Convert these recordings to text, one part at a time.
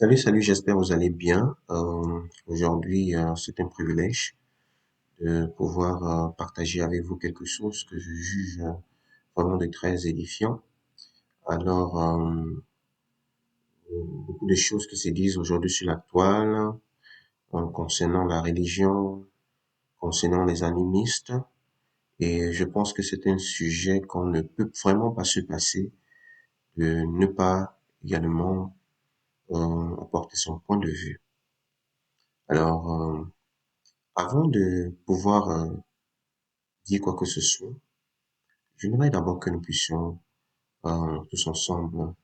Salut, salut, j'espère que vous allez bien. Aujourd'hui, c'est un privilège de pouvoir partager avec vous quelque chose que je juge vraiment de très édifiant. Alors, beaucoup de choses qui se disent aujourd'hui sur la toile concernant la religion, concernant les animistes, et je pense que c'est un sujet qu'on ne peut vraiment pas se passer de ne pas également apporter son point de vue. Alors, avant de pouvoir dire quoi que ce soit, j'aimerais d'abord que nous puissions tous ensemble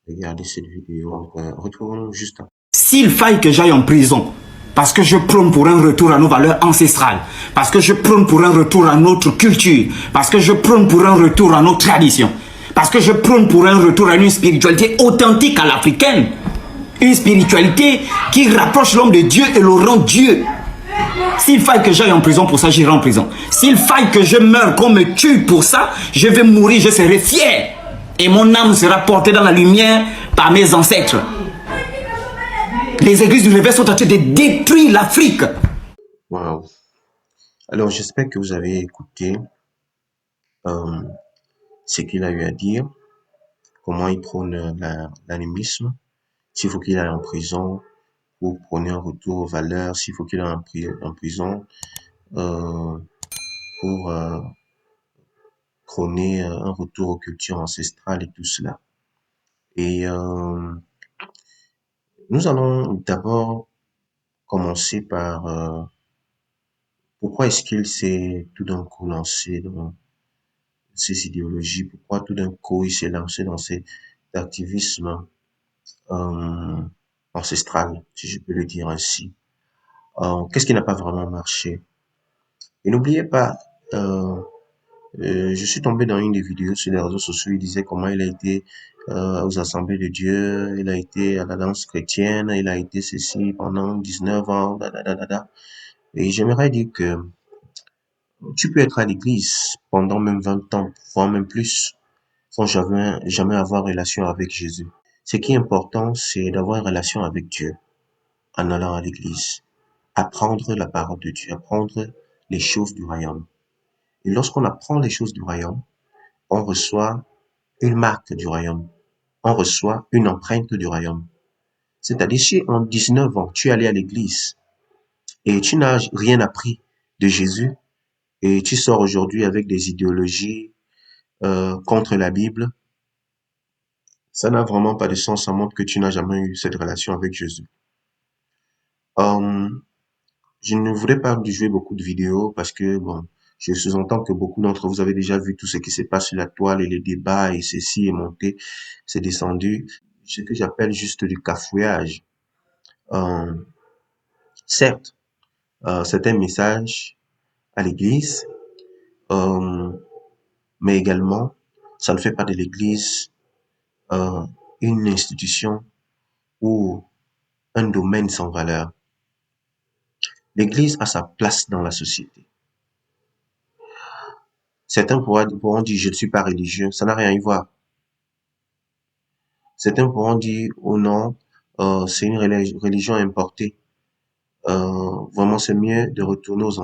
regarder cette vidéo. Retrouvons-nous juste après. S'il faille que j'aille en prison, parce que je prône pour un retour à nos valeurs ancestrales, parce que je prône pour un retour à notre culture, parce que je prône pour un retour à nos traditions, parce que je prône pour un retour à une spiritualité authentique à l'africaine, une spiritualité qui rapproche l'homme de Dieu et le rend Dieu. S'il faille que j'aille en prison pour ça, j'irai en prison. S'il faille que je meure, qu'on me tue pour ça, je vais mourir, je serai fier. Et mon âme sera portée dans la lumière par mes ancêtres. Les églises du réveil sont en train de détruire l'Afrique. Wow. Alors, j'espère que vous avez écouté euh, ce qu'il a eu à dire, comment il prône l'animisme, s'il faut qu'il aille en prison pour prôner un retour aux valeurs, s'il faut qu'il aille en prison euh, pour prôner un retour aux cultures ancestrales et tout cela. Et nous allons d'abord commencer par pourquoi est-ce qu'il s'est tout d'un coup lancé dans ces idéologies, pourquoi tout d'un coup il s'est lancé dans cet activisme euh, ancestral, si je peux le dire ainsi. Qu'est-ce qui n'a pas vraiment marché? Et n'oubliez pas, euh, je suis tombé dans une des vidéos sur les réseaux sociaux, il disait comment il a été aux assemblées de Dieu, il a été à la danse chrétienne, il a été ceci pendant 19 ans, da, da, da, da, da. Et j'aimerais dire que tu peux être à l'église pendant même 20 ans, voire même plus, sans jamais avoir relation avec Jésus. Ce qui est important, c'est d'avoir une relation avec Dieu en allant à l'église, apprendre la parole de Dieu, apprendre les choses du royaume. Et lorsqu'on apprend les choses du royaume, on reçoit une marque du royaume, on reçoit une empreinte du royaume. C'est-à-dire, si en 19 ans, tu es allé à l'église et tu n'as rien appris de Jésus, et tu sors aujourd'hui avec des idéologies contre la Bible, ça n'a vraiment pas de sens, ça montre que tu n'as jamais eu cette relation avec Jésus. Euh, je ne voudrais pas jouer beaucoup de vidéos parce que, bon, je sous-entends que beaucoup d'entre vous avez déjà vu tout ce qui se passe sur la toile et les débats et ceci est monté, c'est descendu. Ce que j'appelle juste du cafouillage. Euh, certes, c'est un message à l'Église, euh, mais également, ça ne fait pas de l'Église euh, une institution ou un domaine sans valeur. L'Église a sa place dans la société. Certains pourront dire, je ne suis pas religieux, ça n'a rien à y voir. Certains pourront dire, oh non, c'est une religion importée. Vraiment, c'est mieux de retourner aux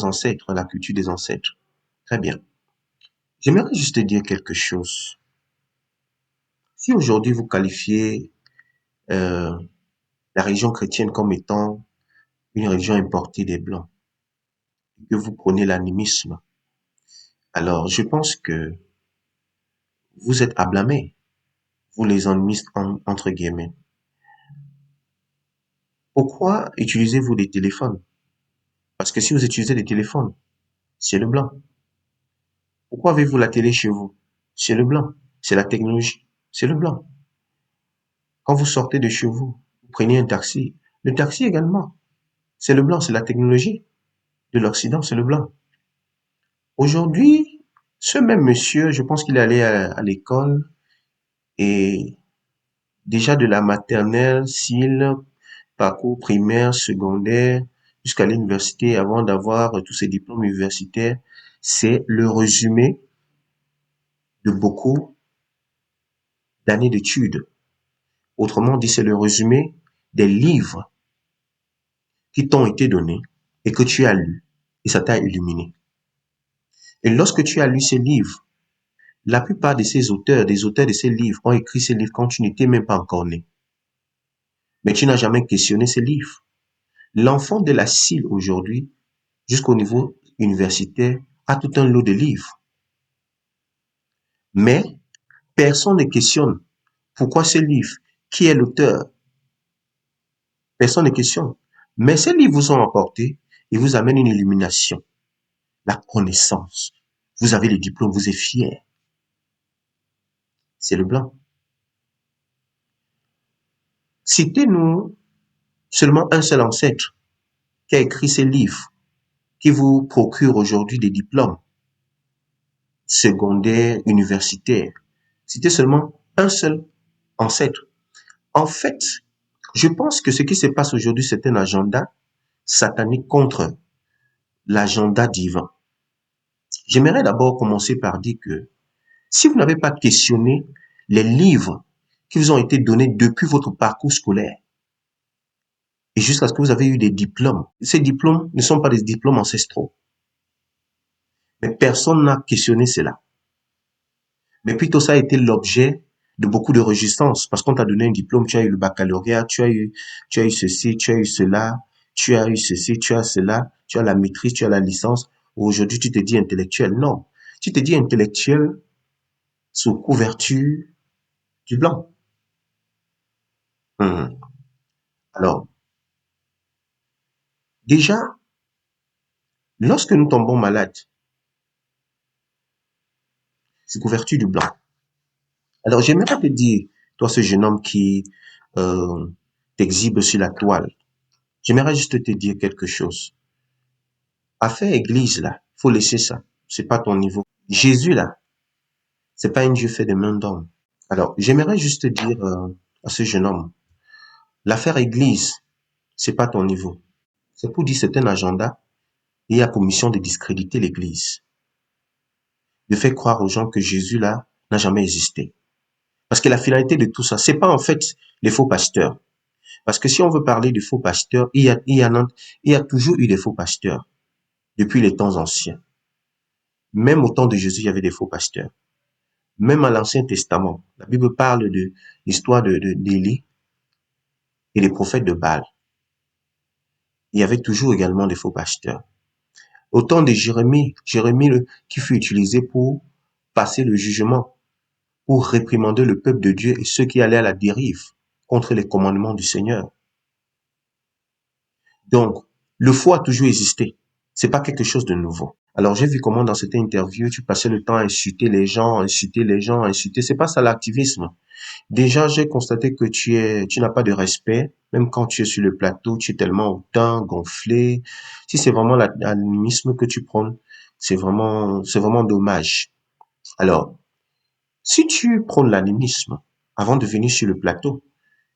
ancêtres, à la culture des ancêtres. Très bien. J'aimerais juste te dire quelque chose. Si aujourd'hui vous qualifiez euh, la religion chrétienne comme étant une religion importée des Blancs, et que vous prenez l'animisme, alors je pense que vous êtes à blâmer, vous les animistes entre guillemets. Pourquoi utilisez-vous des téléphones? Parce que si vous utilisez des téléphones, c'est le blanc. Pourquoi avez-vous la télé chez vous? C'est le blanc. C'est la technologie. C'est le blanc. Quand vous sortez de chez vous, vous prenez un taxi. Le taxi également, c'est le blanc, c'est la technologie. De l'Occident, c'est le blanc. Aujourd'hui, ce même monsieur, je pense qu'il est allé à l'école et déjà de la maternelle, s'il parcours primaire, secondaire, jusqu'à l'université, avant d'avoir tous ces diplômes universitaires, c'est le résumé de beaucoup d'années d'études. Autrement dit, c'est le résumé des livres qui t'ont été donnés et que tu as lus et ça t'a illuminé. Et lorsque tu as lu ces livres, la plupart de ces auteurs, des auteurs de ces livres, ont écrit ces livres quand tu n'étais même pas encore né. Mais tu n'as jamais questionné ces livres. L'enfant de la CIL aujourd'hui, jusqu'au niveau universitaire, a tout un lot de livres. Mais personne ne questionne pourquoi ces livres, qui est l'auteur. Personne ne questionne. Mais ces livres vous ont apporté et vous amènent une illumination, la connaissance. Vous avez les diplômes, vous êtes fiers. C'est le blanc. Citez-nous seulement un seul ancêtre qui a écrit ces livres, qui vous procure aujourd'hui des diplômes secondaires, universitaires. Citez seulement un seul ancêtre. En fait, je pense que ce qui se passe aujourd'hui, c'est un agenda satanique contre l'agenda divin. J'aimerais d'abord commencer par dire que si vous n'avez pas questionné les livres qui vous ont été donnés depuis votre parcours scolaire et jusqu'à ce que vous avez eu des diplômes, ces diplômes ne sont pas des diplômes ancestraux. Mais personne n'a questionné cela. Mais plutôt ça a été l'objet de beaucoup de résistance parce qu'on t'a donné un diplôme, tu as eu le baccalauréat, tu as eu ceci, tu as eu cela, tu as eu ceci, tu as cela, tu as la maîtrise, tu as la licence. Aujourd'hui, tu te dis intellectuel. Non, tu te dis intellectuel sous couverture du blanc. Alors, déjà, lorsque nous tombons malades, c'est couverture du blanc. Alors, j'aimerais te dire, toi, ce jeune homme qui t'exhibe sur la toile, j'aimerais juste te dire quelque chose. Affaire église, là, faut laisser ça. C'est pas ton niveau. Jésus, là, c'est pas un Dieu fait de main d'homme. Alors, j'aimerais juste te dire à ce jeune homme, l'affaire église, c'est pas ton niveau. C'est pour dire c'est un agenda et il y a pour mission de discréditer l'église. De faire croire aux gens que Jésus, là, n'a jamais existé. Parce que la finalité de tout ça, c'est pas en fait les faux pasteurs. Parce que si on veut parler de faux pasteurs, il y a toujours eu des faux pasteurs depuis les temps anciens. Même au temps de Jésus, il y avait des faux pasteurs. Même à l'Ancien Testament, la Bible parle de l'histoire d'Élie et des prophètes de Baal. Il y avait toujours également des faux pasteurs. Au temps de Jérémie qui fut utilisé pour passer le jugement, pour réprimander le peuple de Dieu et ceux qui allaient à la dérive contre les commandements du Seigneur. Donc, le faux a toujours existé. C'est pas quelque chose de nouveau. Alors, j'ai vu comment dans cette interview, tu passais le temps à insulter les gens, insulter. C'est pas ça l'activisme. Déjà, j'ai constaté que tu n'as pas de respect. Même quand tu es sur le plateau, tu es tellement hautain, gonflé. Si c'est vraiment l'animisme que tu prônes, c'est vraiment dommage. Alors, si tu prônes l'animisme, avant de venir sur le plateau,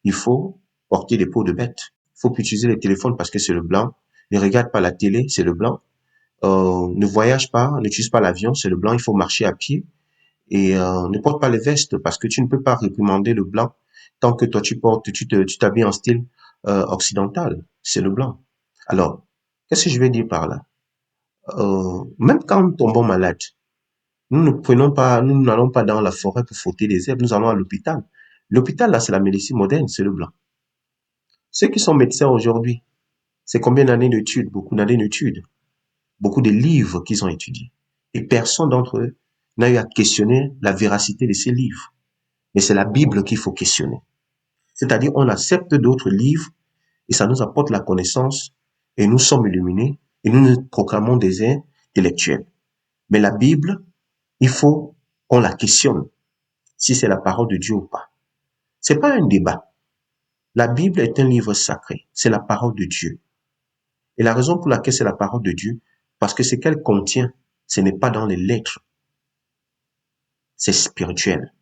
il faut porter des peaux de bête. Il faut plus utiliser les téléphones parce que c'est le blanc. Ne regarde pas la télé, c'est le blanc. Ne voyage pas, n'utilise pas l'avion, c'est le blanc. Il faut marcher à pied. Et ne porte pas les vestes parce que tu ne peux pas réprimander le blanc tant que toi tu t'habilles en style occidental. C'est le blanc. Alors, qu'est-ce que je vais dire par là? Même quand nous tombons malades, nous n'allons pas dans la forêt pour frotter des herbes, nous allons à l'hôpital. L'hôpital, là, c'est la médecine moderne, c'est le blanc. Ceux qui sont médecins aujourd'hui, c'est combien d'années d'études? Beaucoup d'années d'études. Beaucoup de livres qu'ils ont étudiés. Et personne d'entre eux n'a eu à questionner la véracité de ces livres. Mais c'est la Bible qu'il faut questionner. C'est-à-dire, on accepte d'autres livres et ça nous apporte la connaissance et nous sommes illuminés et nous nous proclamons des intellectuels. Mais la Bible, il faut qu'on la questionne si c'est la parole de Dieu ou pas. C'est pas un débat. La Bible est un livre sacré. C'est la parole de Dieu. Et la raison pour laquelle c'est la parole de Dieu, parce que ce qu'elle contient, ce n'est pas dans les lettres. C'est spirituel.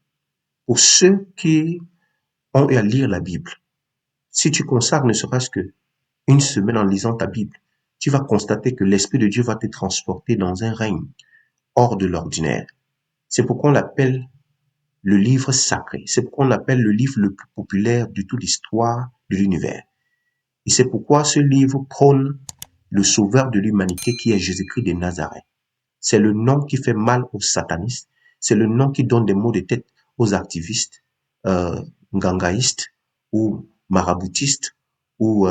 Pour ceux qui ont eu à lire la Bible, si tu consacres ne serait-ce que une semaine en lisant ta Bible, tu vas constater que l'Esprit de Dieu va te transporter dans un règne hors de l'ordinaire. C'est pourquoi on l'appelle le livre sacré. C'est pourquoi on appelle le livre le plus populaire de toute l'histoire de l'univers. Et c'est pourquoi ce livre prône le sauveur de l'humanité qui est Jésus-Christ de Nazareth. C'est le nom qui fait mal aux satanistes. C'est le nom qui donne des maux de tête aux activistes, gangaïstes ou maraboutistes ou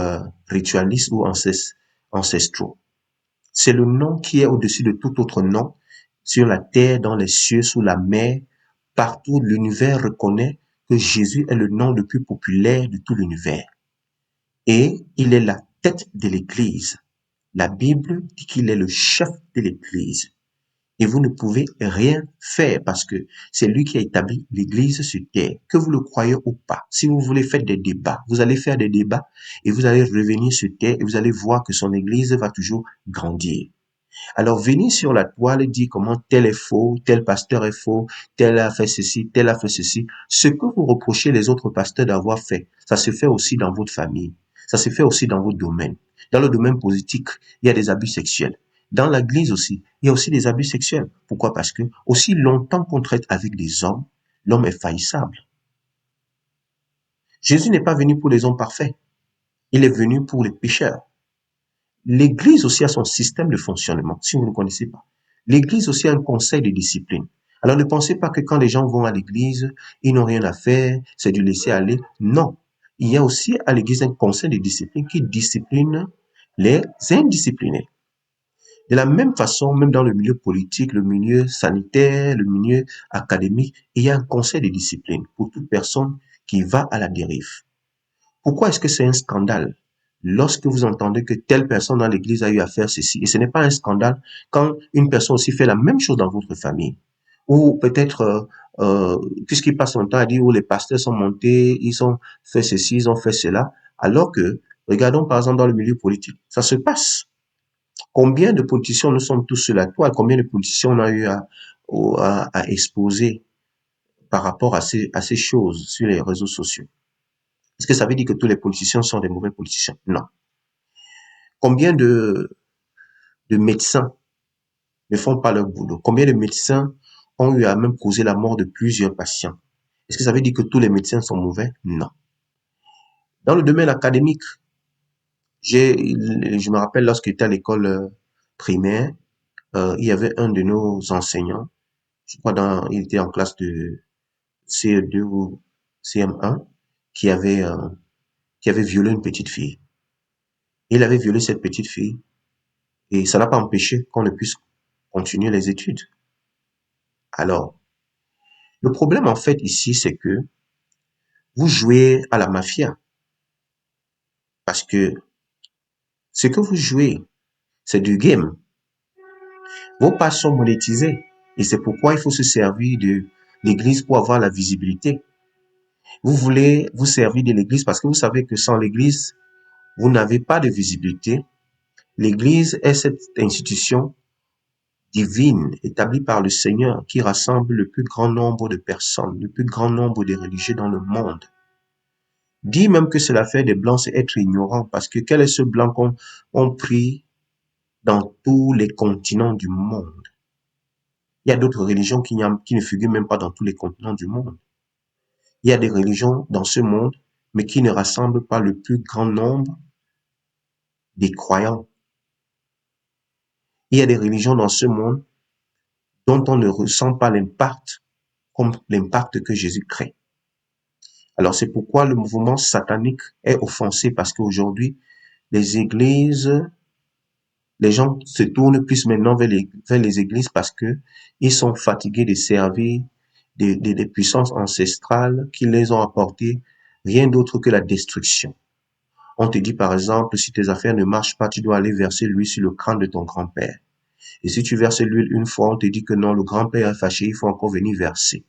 ritualistes ou ancestraux. C'est le nom qui est au-dessus de tout autre nom, sur la terre, dans les cieux, sous la mer. Partout, l'univers reconnaît que Jésus est le nom le plus populaire de tout l'univers. Et il est la tête de l'Église. La Bible dit qu'il est le chef de l'Église. Et vous ne pouvez rien faire parce que c'est lui qui a établi l'Église sur terre, que vous le croyez ou pas. Si vous voulez faire des débats, vous allez faire des débats et vous allez revenir sur terre et vous allez voir que son Église va toujours grandir. Alors, venir sur la toile et dire comment tel est faux, tel pasteur est faux, tel a fait ceci, tel a fait ceci. Ce que vous reprochez les autres pasteurs d'avoir fait, ça se fait aussi dans votre famille. Ça se fait aussi dans votre domaine. Dans le domaine politique, il y a des abus sexuels. Dans l'église aussi, il y a aussi des abus sexuels. Pourquoi? Parce que aussi longtemps qu'on traite avec des hommes, l'homme est faillissable. Jésus n'est pas venu pour les hommes parfaits. Il est venu pour les pécheurs. L'Église aussi a son système de fonctionnement, si vous ne connaissez pas. L'Église aussi a un conseil de discipline. Alors ne pensez pas que quand les gens vont à l'Église, ils n'ont rien à faire, c'est du laisser aller. Non. Il y a aussi à l'Église un conseil de discipline qui discipline les indisciplinés. De la même façon, même dans le milieu politique, le milieu sanitaire, le milieu académique, il y a un conseil de discipline pour toute personne qui va à la dérive. Pourquoi est-ce que c'est un scandale lorsque vous entendez que telle personne dans l'église a eu à faire ceci? Et ce n'est pas un scandale quand une personne aussi fait la même chose dans votre famille. Ou peut-être, puisqu'il passe son temps à dire où les pasteurs sont montés, ils ont fait ceci, ils ont fait cela, alors que, regardons par exemple dans le milieu politique, ça se passe. Combien de politiciens nous sommes tous sur la toile? Combien de politiciens on a eu à exposer par rapport à ces choses sur les réseaux sociaux? Est-ce que ça veut dire que tous les politiciens sont des mauvais politiciens? Non. Combien de médecins ne font pas leur boulot? Combien de médecins ont eu à même causer la mort de plusieurs patients? Est-ce que ça veut dire que tous les médecins sont mauvais? Non. Dans le domaine académique, je me rappelle lorsque j'étais à l'école primaire, il y avait un de nos enseignants, je crois il était en classe de CE2 ou CM1, qui avait, euh, qui avait violé une petite fille. Il avait violé cette petite fille et ça n'a pas empêché qu'on ne puisse continuer les études. Alors, le problème en fait ici, c'est que vous jouez à la mafia parce que ce que vous jouez, c'est du game. Vos pages sont monétisées et c'est pourquoi il faut se servir de l'église pour avoir la visibilité. Vous voulez vous servir de l'église parce que vous savez que sans l'église, vous n'avez pas de visibilité. L'église est cette institution divine établie par le Seigneur qui rassemble le plus grand nombre de personnes, le plus grand nombre de religieux dans le monde. Dire même que c'est l'affaire des Blancs, c'est être ignorant parce que quel est ce blanc qu'on prie dans tous les continents du monde? Il y a d'autres religions qui ne figurent même pas dans tous les continents du monde. Il y a des religions dans ce monde, mais qui ne rassemblent pas le plus grand nombre des croyants. Il y a des religions dans ce monde dont on ne ressent pas l'impact comme l'impact que Jésus crée. Alors c'est pourquoi le mouvement satanique est offensé parce qu'aujourd'hui, les églises, les gens se tournent plus maintenant vers les églises parce que ils sont fatigués de servir des puissances ancestrales qui les ont apporté rien d'autre que la destruction. On te dit par exemple, si tes affaires ne marchent pas, tu dois aller verser l'huile sur le crâne de ton grand-père. Et si tu verses l'huile une fois, on te dit que non, le grand-père est fâché, il faut encore venir verser.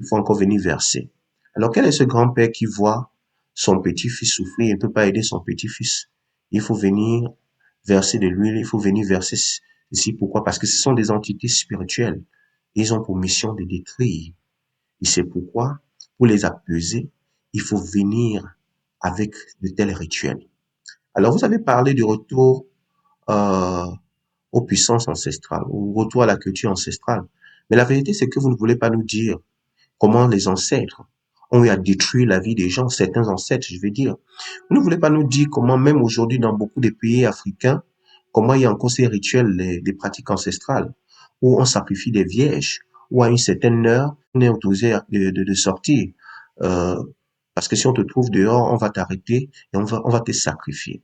Il faut encore venir verser. Alors quel est ce grand-père qui voit son petit-fils souffrir et ne peut pas aider son petit-fils? Il faut venir verser de l'huile, il faut venir verser ceci. Pourquoi? Parce que ce sont des entités spirituelles. Ils ont pour mission de détruire. Et c'est pourquoi, pour les apaiser, il faut venir avec de tels rituels. Alors vous avez parlé du retour euh, aux puissances ancestrales, au retour à la culture ancestrale. Mais la vérité, c'est que vous ne voulez pas nous dire comment les ancêtres ont eu à détruire la vie des gens, certains ancêtres, je veux dire. Vous ne voulez pas nous dire comment, même aujourd'hui, dans beaucoup de pays africains, comment il y a encore ces rituels, des pratiques ancestrales, où on sacrifie des vierges, où à une certaine heure, on est autorisé de sortir. Euh, Parce que si on te trouve dehors, on va t'arrêter et on va te sacrifier.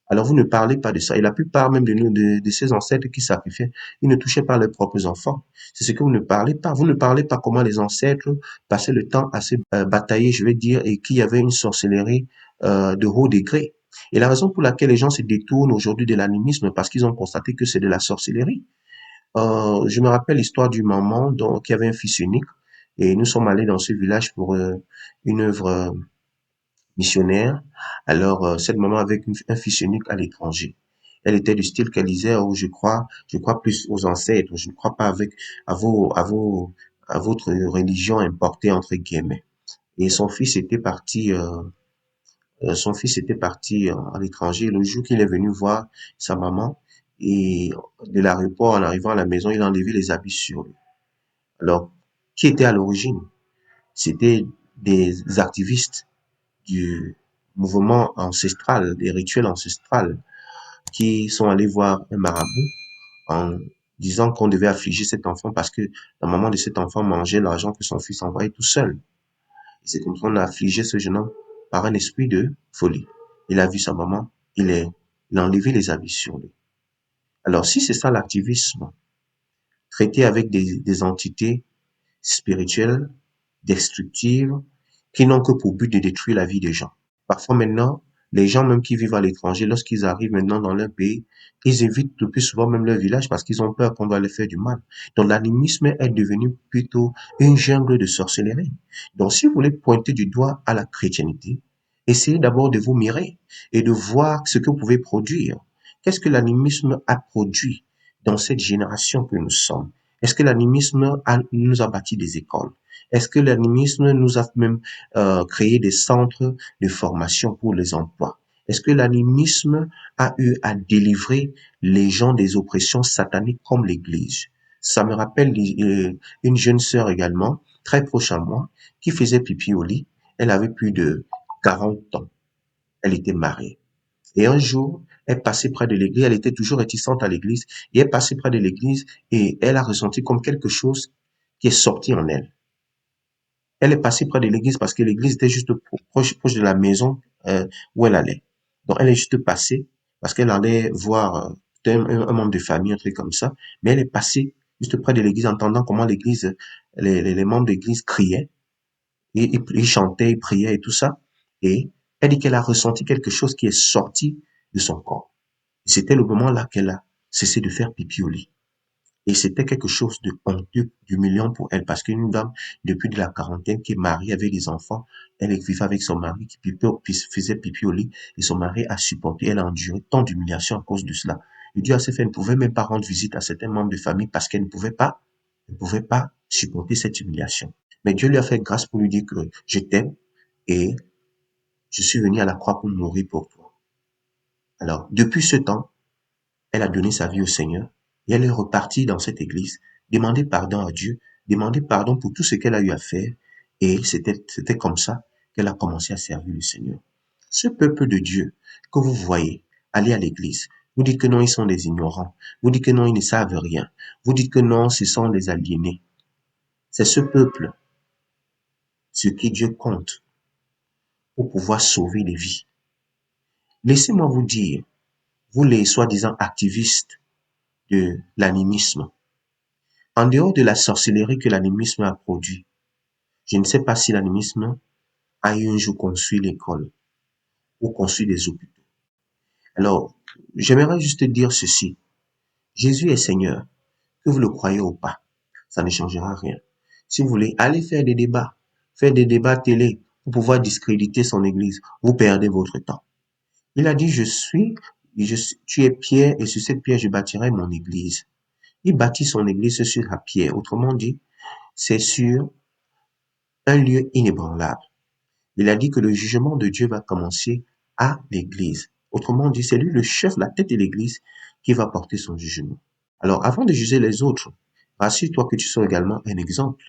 Alors vous ne parlez pas de ça. Et la plupart même de ces ancêtres qui sacrifiaient, ils ne touchaient pas leurs propres enfants. C'est ce que vous ne parlez pas. Vous ne parlez pas comment les ancêtres passaient le temps à se batailler, je vais dire, et qu'il y avait une sorcellerie de haut degré. Et la raison pour laquelle les gens se détournent aujourd'hui de l'animisme, parce qu'ils ont constaté que c'est de la sorcellerie. Je me rappelle l'histoire du maman qui avait un fils unique. Et nous sommes allés dans ce village pour une œuvre missionnaire. Alors, cette maman avec un fils unique à l'étranger. Elle était du style qu'elle disait, oh, je crois plus aux ancêtres, je ne crois pas à votre religion importée, entre guillemets. Et son fils était parti à l'étranger. Le jour qu'il est venu voir sa maman, et de l'aéroport, en arrivant à la maison, il a enlevé les habits sur lui. Alors, qui était à l'origine? C'était des activistes du mouvement ancestral, des rituels ancestrales, qui sont allés voir un marabout en disant qu'on devait affliger cet enfant parce que la maman de cet enfant mangeait l'argent que son fils envoyait tout seul. Et c'est comme ça qu'on a affligé ce jeune homme par un esprit de folie. Il a vu sa maman, il a enlevé les habits sur lui. Alors si c'est ça l'activisme, traiter avec des entités spirituelles, destructives, qui n'ont que pour but de détruire la vie des gens. Parfois maintenant, les gens même qui vivent à l'étranger, lorsqu'ils arrivent maintenant dans leur pays, ils évitent le plus souvent même leur village parce qu'ils ont peur qu'on va leur faire du mal. Donc l'animisme est devenu plutôt une jungle de sorcellerie. Donc si vous voulez pointer du doigt à la chrétienté, essayez d'abord de vous mirer et de voir ce que vous pouvez produire. Qu'est-ce que l'animisme a produit dans cette génération que nous sommes? Est-ce que nous a bâti des écoles? Est-ce que l'animisme nous a même créé des centres de formation pour les emplois? Est-ce que l'animisme a eu à délivrer les gens des oppressions sataniques comme l'Église? Ça me rappelle une jeune sœur également, très proche à moi, qui faisait pipi au lit. Elle avait plus de 40 ans. Elle était mariée. Et un jour, elle passait près de l'église, elle était toujours réticente à l'église, et elle passait près de l'église et elle a ressenti comme quelque chose qui est sorti en elle. Elle est passée près de l'église parce que l'église était juste proche de la maison où elle allait. Donc elle est juste passée parce qu'elle allait voir un membre de famille, un truc comme ça, mais elle est passée juste près de l'église, entendant comment l'église, les membres de l'église criaient, et ils chantaient, ils priaient et tout ça. Et elle dit qu'elle a ressenti quelque chose qui est sorti de son corps. C'était le moment là qu'elle a cessé de faire pipi au lit. Et c'était quelque chose de honteux, d'humiliant pour elle, parce qu'une dame, depuis de la quarantaine, qui est mariée avec des enfants, elle vivait avec son mari qui faisait pipi au lit, et son mari a supporté, elle a enduré tant d'humiliation à cause de cela. Et Dieu a fait, elle ne pouvait même pas rendre visite à certains membres de famille parce qu'elle ne pouvait pas supporter cette humiliation. Mais Dieu lui a fait grâce pour lui dire que je t'aime et je suis venu à la croix pour mourir pour toi. Alors, depuis ce temps, elle a donné sa vie au Seigneur et elle est repartie dans cette église, demander pardon à Dieu, demander pardon pour tout ce qu'elle a eu à faire. Et c'était comme ça qu'elle a commencé à servir le Seigneur. Ce peuple de Dieu que vous voyez aller à l'église, vous dites que non, ils sont des ignorants. Vous dites que non, ils ne savent rien. Vous dites que non, ce sont des aliénés. C'est ce peuple, ce qui Dieu compte pour pouvoir sauver les vies. Laissez-moi vous dire, vous les soi-disant activistes de l'animisme, en dehors de la sorcellerie que l'animisme a produit, je ne sais pas si l'animisme a eu un jour construit l'école ou construit des hôpitaux. Alors, j'aimerais juste dire ceci. Jésus est Seigneur, que vous le croyez ou pas, ça ne changera rien. Si vous voulez, allez faire des débats télé pour pouvoir discréditer son église, vous perdez votre temps. Il a dit, tu es pierre et sur cette pierre je bâtirai mon église. Il bâtit son église sur la pierre. Autrement dit, c'est sur un lieu inébranlable. Il a dit que le jugement de Dieu va commencer à l'église. Autrement dit, c'est lui le chef, la tête de l'église qui va porter son jugement. Alors, avant de juger les autres, rassure-toi que tu sois également un exemple.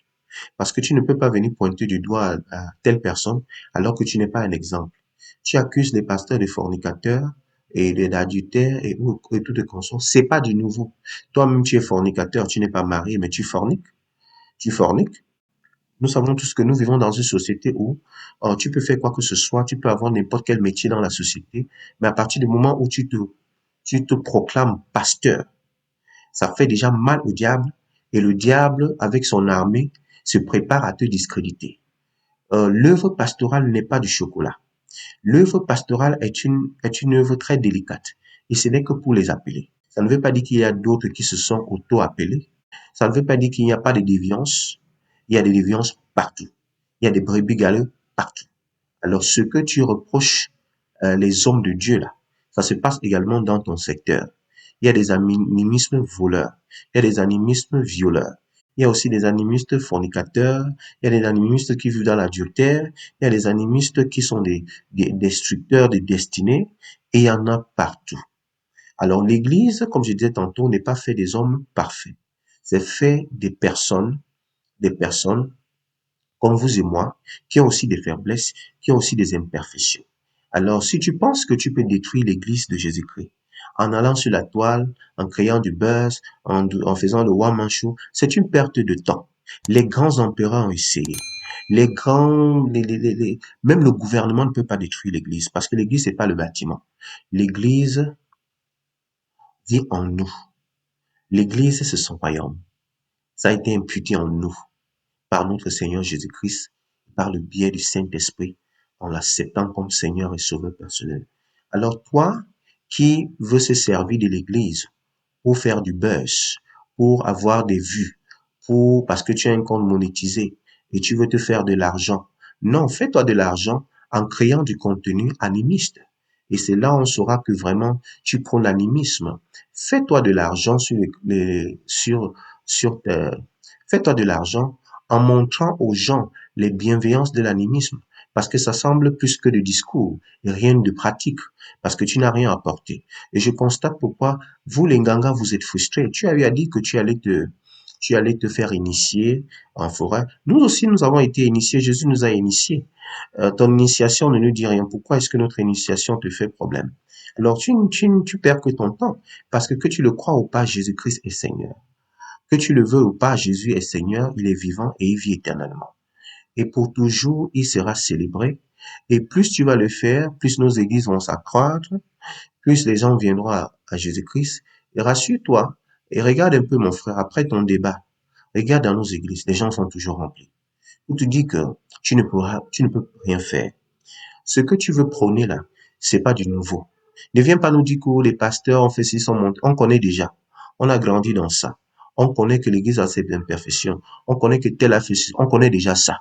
Parce que tu ne peux pas venir pointer du doigt à telle personne alors que tu n'es pas un exemple. Tu accuses les pasteurs de fornicateurs et d'adultères et tout de consort. C'est pas du nouveau. Toi-même, tu es fornicateur, tu n'es pas marié, mais tu forniques. Tu forniques. Nous savons tous que nous vivons dans une société où tu peux faire quoi que ce soit, tu peux avoir n'importe quel métier dans la société, mais à partir du moment où tu te proclames pasteur, ça fait déjà mal au diable et le diable, avec son armée, se prépare à te discréditer. L'œuvre pastorale n'est pas du chocolat. L'œuvre pastorale est une œuvre très délicate et ce n'est que pour les appeler. Ça ne veut pas dire qu'il y a d'autres qui se sont auto-appelés. Ça ne veut pas dire qu'il n'y a pas de déviance. Il y a des déviances partout. Il y a des brebis galeux partout. Alors, ce que tu reproches les hommes de Dieu là, ça se passe également dans ton secteur. Il y a des animismes voleurs, il y a des animismes violeurs, il y a aussi des animistes fornicateurs, il y a des animistes qui vivent dans l'adultère, il y a des animistes qui sont des destructeurs de destinées, et il y en a partout. Alors l'Église, comme je disais tantôt, n'est pas fait des hommes parfaits. C'est fait des personnes comme vous et moi, qui ont aussi des faiblesses, qui ont aussi des imperfections. Alors, si tu penses que tu peux détruire l'Église de Jésus-Christ en allant sur la toile, en créant du buzz, en faisant le one-man show, c'est une perte de temps. Les grands empereurs ont essayé. Les grands, même le gouvernement ne peut pas détruire l'Église parce que l'Église, c'est pas le bâtiment. L'Église vit en nous. L'Église, c'est son royaume. Ça a été imputé en nous par notre Seigneur Jésus-Christ, par le biais du Saint-Esprit, en l'acceptant comme Seigneur et Sauveur personnel. Alors toi, qui veux se servir de l'Église pour faire du buzz, pour avoir des vues, parce que tu as un compte monétisé et tu veux te faire de l'argent. Non, fais-toi de l'argent en créant du contenu animiste. Et c'est là où on saura que vraiment tu prends l'animisme. Fais-toi de l'argent sur fais-toi de l'argent en montrant aux gens les bienveillances de l'animisme. Parce que ça semble plus que de discours et rien de pratique. Parce que tu n'as rien apporté. Et je constate pourquoi vous, les Nganga, vous êtes frustrés. Tu as eu à dire que tu allais te faire initier en forêt. Nous aussi, nous avons été initiés. Jésus nous a initiés. Ton initiation ne nous dit rien. Pourquoi est-ce que notre initiation te fait problème? Alors, tu perds que ton temps. Parce que tu le crois ou pas, Jésus-Christ est Seigneur. Que tu le veux ou pas, Jésus est Seigneur, il est vivant et il vit éternellement. Et pour toujours, il sera célébré. Et plus tu vas le faire, plus nos églises vont s'accroître, plus les gens viendront à Jésus-Christ. Et rassure-toi, et regarde un peu mon frère, après ton débat, regarde dans nos églises, les gens sont toujours remplis. On te dit que tu ne peux rien faire. Ce que tu veux prôner là, c'est pas du nouveau. Ne viens pas nous dire que les pasteurs ont fait ci, sont montés. On connaît déjà. On a grandi dans ça. On connaît que l'église a ses imperfections. On connaît que tel a fait ci. On connaît déjà ça.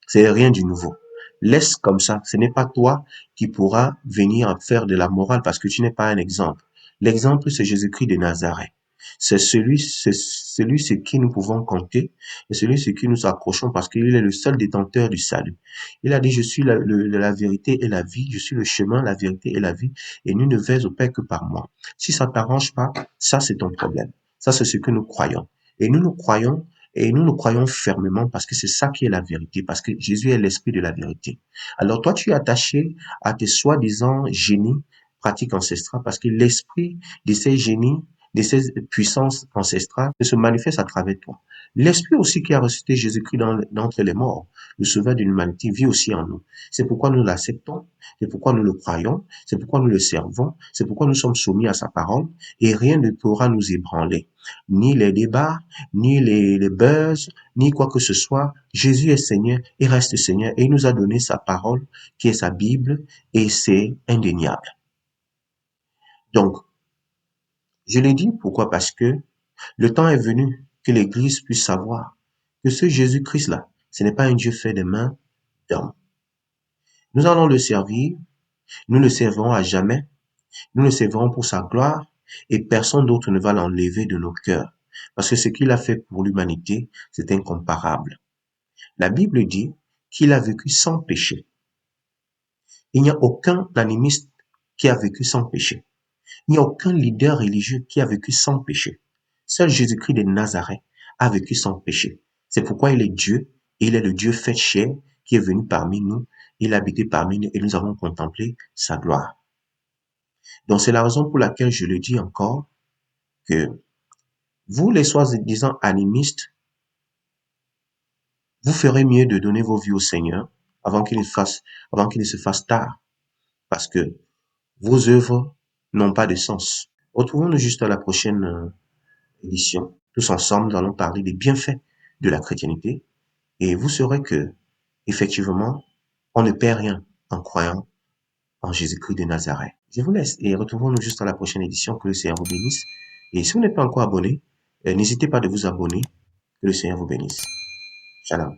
C'est rien du nouveau. Laisse comme ça. Ce n'est pas toi qui pourras venir faire de la morale parce que tu n'es pas un exemple. L'exemple, c'est Jésus-Christ de Nazareth. C'est celui sur qui nous pouvons compter et celui sur qui nous accrochons parce qu'il est le seul détenteur du salut. Il a dit, je suis la vérité et la vie, je suis le chemin, la vérité et la vie, et nul ne va au Père que par moi. Si ça t'arrange pas, ça c'est ton problème. Ça c'est ce que nous croyons. Et nous nous croyons, et nous nous croyons fermement parce que c'est ça qui est la vérité, parce que Jésus est l'esprit de la vérité. Alors toi, tu es attaché à tes soi-disant génies, pratiques ancestrales, parce que l'esprit de ces génies, de ces puissances ancestrales se manifeste à travers toi. L'esprit aussi qui a ressuscité Jésus-Christ d'entre les morts, le sauveur de l'humanité, vit aussi en nous. C'est pourquoi nous l'acceptons, c'est pourquoi nous le croyons, c'est pourquoi nous le servons, c'est pourquoi nous sommes soumis à sa parole, et rien ne pourra nous ébranler. Ni les débats, ni les buzz, ni quoi que ce soit. Jésus est Seigneur et reste Seigneur, et il nous a donné sa parole, qui est sa Bible, et c'est indéniable. Donc, je l'ai dit, pourquoi? Parce que le temps est venu que l'Église puisse savoir que ce Jésus-Christ-là, ce n'est pas un Dieu fait des mains d'homme. Nous allons le servir, nous le servirons à jamais, nous le servirons pour sa gloire, et personne d'autre ne va l'enlever de nos cœurs. Parce que ce qu'il a fait pour l'humanité, c'est incomparable. La Bible dit qu'il a vécu sans péché. Il n'y a aucun animiste qui a vécu sans péché. Il n'y a aucun leader religieux qui a vécu sans péché. Seul Jésus-Christ de Nazareth a vécu sans péché. C'est pourquoi il est Dieu Il est le Dieu fait chair qui est venu parmi nous, il a habité parmi nous et nous avons contemplé sa gloire. Donc c'est la raison pour laquelle je le dis encore, que vous les soi-disant animistes, vous ferez mieux de donner vos vies au Seigneur avant qu'il ne se fasse tard, parce que vos œuvres n'ont pas de sens. Retrouvons-nous juste à la prochaine édition. Tous ensemble, nous allons parler des bienfaits de la chrétienté et vous saurez que, effectivement, on ne perd rien en croyant en Jésus-Christ de Nazareth. Je vous laisse et retrouvons-nous juste à la prochaine édition. Que le Seigneur vous bénisse. Et si vous n'êtes pas encore abonné, n'hésitez pas de vous abonner. Que le Seigneur vous bénisse. Shalom.